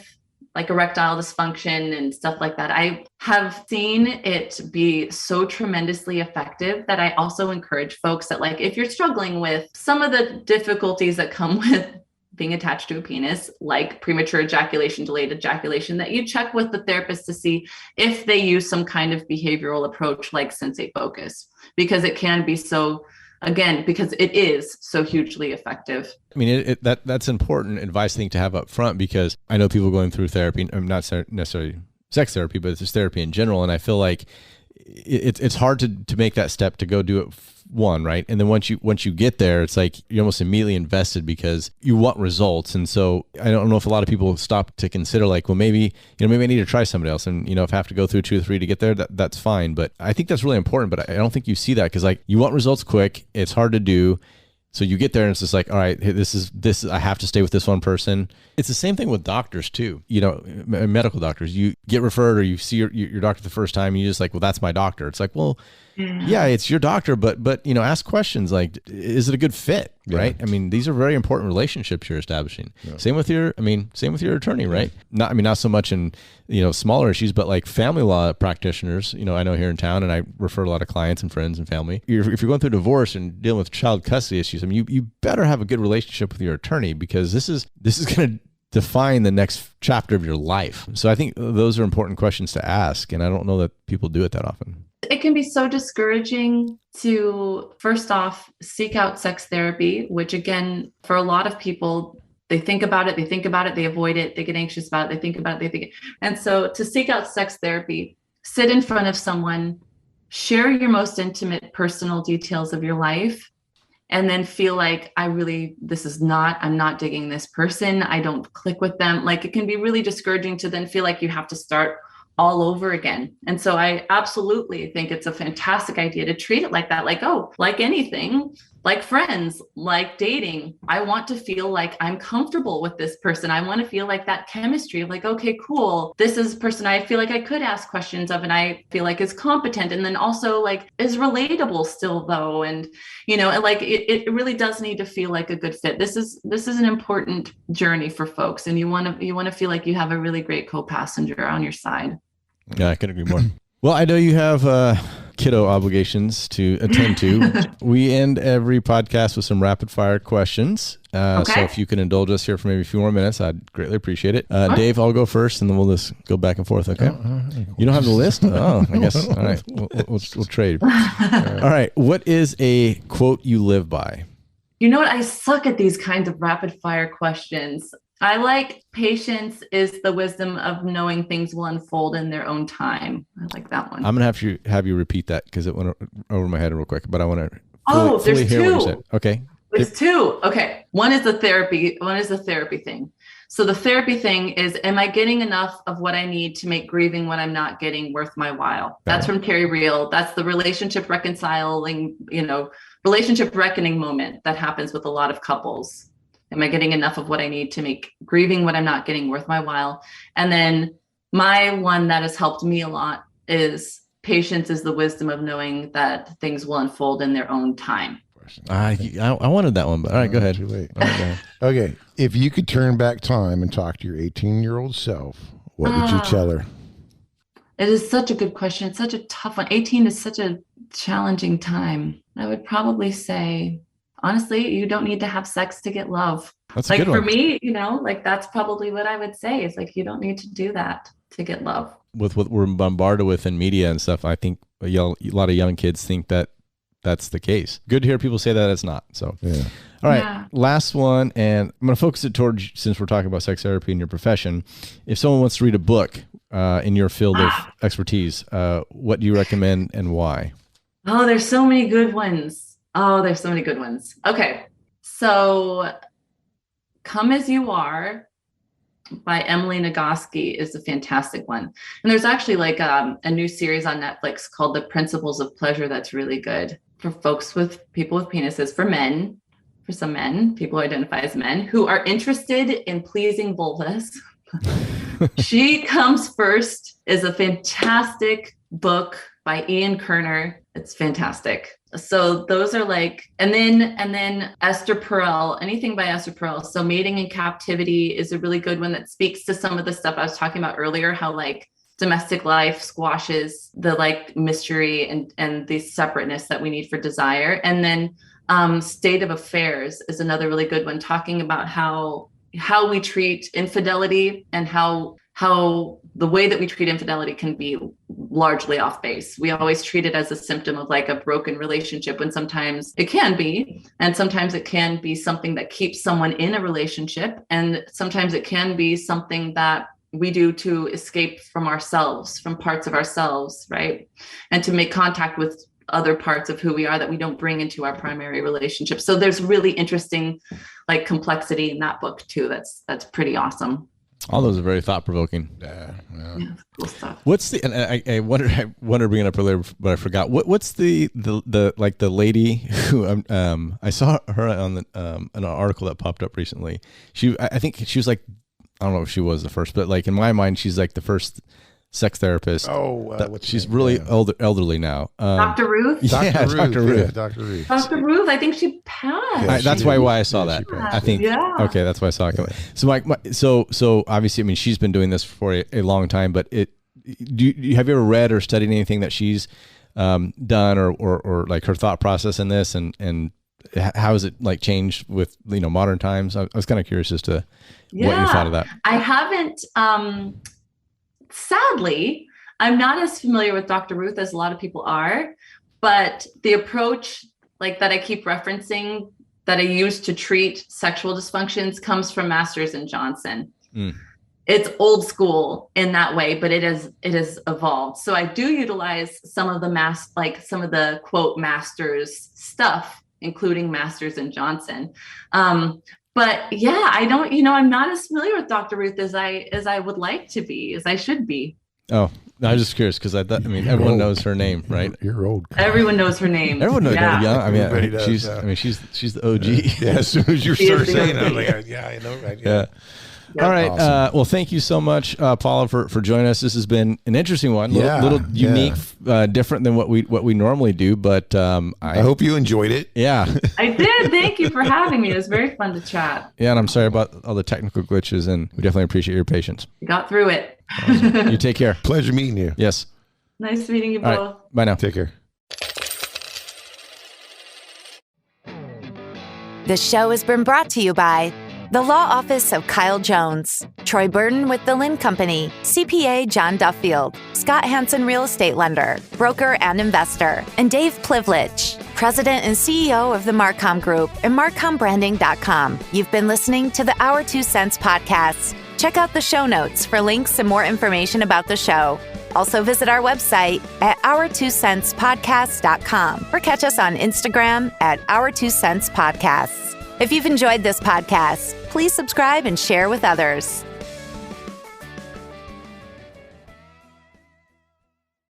like erectile dysfunction and stuff like that. I have seen it be so tremendously effective that I also encourage folks that like, if you're struggling with some of the difficulties that come with being attached to a penis, like premature ejaculation, delayed ejaculation, that you check with the therapist to see if they use some kind of behavioral approach like sensate focus, because it can be so, again, because it is so hugely effective. That's important advice, I think, to have up front, because I know people going through therapy, not necessarily sex therapy, but it's just therapy in general. And I feel like it's hard to make that step to go do it right. And then once you get there, it's like you're almost immediately invested because you want results. And so I don't know if a lot of people stop to consider like, well, maybe I need to try somebody else. And, if I have to go through 2 or 3 to get there, that's fine. But I think that's really important. But I don't think you see that, because like you want results quick. It's hard to do. So you get there and it's just like, all right, this is, I have to stay with this one person. It's the same thing with doctors too. Medical doctors, you get referred or you see your doctor the first time, and you just like, well, that's my doctor. It's like, well, yeah, it's your doctor, but ask questions like, is it a good fit? Yeah. Right. These are very important relationships you're establishing. Yeah. Same with your attorney, right? Not so much in, smaller issues, but like family law practitioners, I know here in town, and I refer a lot of clients and friends and family. If you're going through divorce and dealing with child custody issues, you better have a good relationship with your attorney, because this is going to define the next chapter of your life. So I think those are important questions to ask. And I don't know that people do it that often. It can be so discouraging to, first off, seek out sex therapy, which again, for a lot of people, They think about it, they avoid it, they get anxious about it, they think about it, they think it. And so to seek out sex therapy, sit in front of someone, share your most intimate personal details of your life, and then feel like I'm not digging this person. I don't click with them. Like, it can be really discouraging to then feel like you have to start all over again. And so I absolutely think it's a fantastic idea to treat it like that. Like, oh, like anything, like friends, like dating, I want to feel like I'm comfortable with this person. I want to feel like that chemistry, like, okay, cool. This is a person I feel like I could ask questions of, and I feel like is competent. And then also like is relatable still though. And, and like, it really does need to feel like a good fit. This is an important journey for folks. And you want to feel like you have a really great co-passenger on your side. Yeah, I couldn't agree more. Well, I know you have kiddo obligations to attend to. We end every podcast with some rapid fire questions. Okay. So if you can indulge us here for maybe a few more minutes, I'd greatly appreciate it. Dave, I'll go first, and then we'll just go back and forth. Okay. You don't have the list? Oh, I guess. All right. We'll trade. All right. What is a quote you live by? You know what? I suck at these kinds of rapid fire questions. I like patience is the wisdom of knowing things will unfold in their own time. I like that one. I'm going to have you repeat that because it went over my head real quick, but I want to fully hear what you said. Okay. There's two. Okay. One is the therapy thing. So the therapy thing is, am I getting enough of what I need to make grieving what I'm not getting worth my while? That's from Terry Real. That's the relationship reconciling, relationship reckoning moment that happens with a lot of couples. Am I getting enough of what I need to make grieving what I'm not getting worth my while? And then my one that has helped me a lot is patience is the wisdom of knowing that things will unfold in their own time. I wanted that one, but all right, go ahead. Too late. Okay. If you could turn back time and talk to your 18-year-old self, what would you tell her? It is such a good question. It's such a tough one. 18 is such a challenging time. I would probably say, honestly, you don't need to have sex to get love. That's a good one. For me, that's probably what I would say is like, you don't need to do that to get love. With what we're bombarded with in media and stuff, I think a lot of young kids think that that's the case. Good to hear people say that it's not. So, yeah. All right. Yeah. Last one. And I'm going to focus it towards, since we're talking about sex therapy in your profession, if someone wants to read a book in your field of expertise, what do you recommend and why? Oh, there's so many good ones. Okay. So Come As You Are by Emily Nagoski is a fantastic one. And there's actually like a new series on Netflix called The Principles of Pleasure that's really good for people with penises, for some men, people who identify as men who are interested in pleasing vulvas. She Comes First is a fantastic book by Ian Kerner. It's fantastic. So those are like, and then Esther Perel, anything by Esther Perel. So Mating in Captivity is a really good one that speaks to some of the stuff I was talking about earlier, how like domestic life squashes the like mystery and the separateness that we need for desire. And then State of Affairs is another really good one, talking about how we treat infidelity and how the way that we treat infidelity can be largely off base. We always treat it as a symptom of like a broken relationship, when sometimes it can be, and sometimes it can be something that keeps someone in a relationship. And sometimes it can be something that we do to escape from ourselves, from parts of ourselves, right? And to make contact with other parts of who we are that we don't bring into our primary relationship. So there's really interesting like complexity in that book too. That's pretty awesome. All those are very thought-provoking. Yeah, cool stuff. What's the? And I wanted to bring it up earlier, but I forgot. What's the like the lady who I saw her on an article that popped up recently. I think she was like, I don't know if she was the first, but like in my mind, she's like the first sex therapist. She's really elderly now. Dr. Ruth? Yeah, Dr. Ruth. Dr. Ruth. Dr. Ruth, I think she passed. Yeah, that's why I saw that. I think. Yeah. Okay, that's why I saw it. So so obviously, I mean, she's been doing this for a long time. But have you ever read or studied anything that she's done or like her thought process in this and how has it like changed with modern times? I was kind of curious as to what you thought of that. I haven't. Sadly, I'm not as familiar with Dr. Ruth as a lot of people are, but the approach like that I keep referencing that I use to treat sexual dysfunctions comes from Masters and Johnson. Mm. It's old school in that way, but it has evolved. So I do utilize some of the some of the quote Masters stuff, including Masters and Johnson. But yeah, I don't, I'm not as familiar with Dr. Ruth as I would like to be, as I should be. Oh, I was just curious because everyone knows her name, right? You're old. Everyone knows her name. Everyone knows her. Yeah, Everybody does, she's the OG. Yeah, as soon as you start saying it, I'm like, yeah, I know, right? Yeah. All right. Awesome. Well, thank you so much, Paula, for joining us. This has been an interesting one, little unique, different than what we normally do. But I hope you enjoyed it. Yeah, I did. Thank you for having me. It was very fun to chat. Yeah, and I'm sorry about all the technical glitches, and we definitely appreciate your patience. We got through it. Awesome. You take care. Pleasure meeting you. Yes. Nice meeting you all both. Right. Bye now. Take care. This show has been brought to you by the Law Office of Kyle Jones, Troy Burton with the Lynn Company, CPA John Duffield, Scott Hansen Real Estate Lender, broker and investor, and Dave Plivelich, President and CEO of the Marcom Group and MarcomBranding.com. You've been listening to the Our 2 Cents podcast. Check out the show notes for links and more information about the show. Also visit our website at our2centspodcast.com or catch us on Instagram at Our 2 Cents Podcasts. If you've enjoyed this podcast, please subscribe and share with others.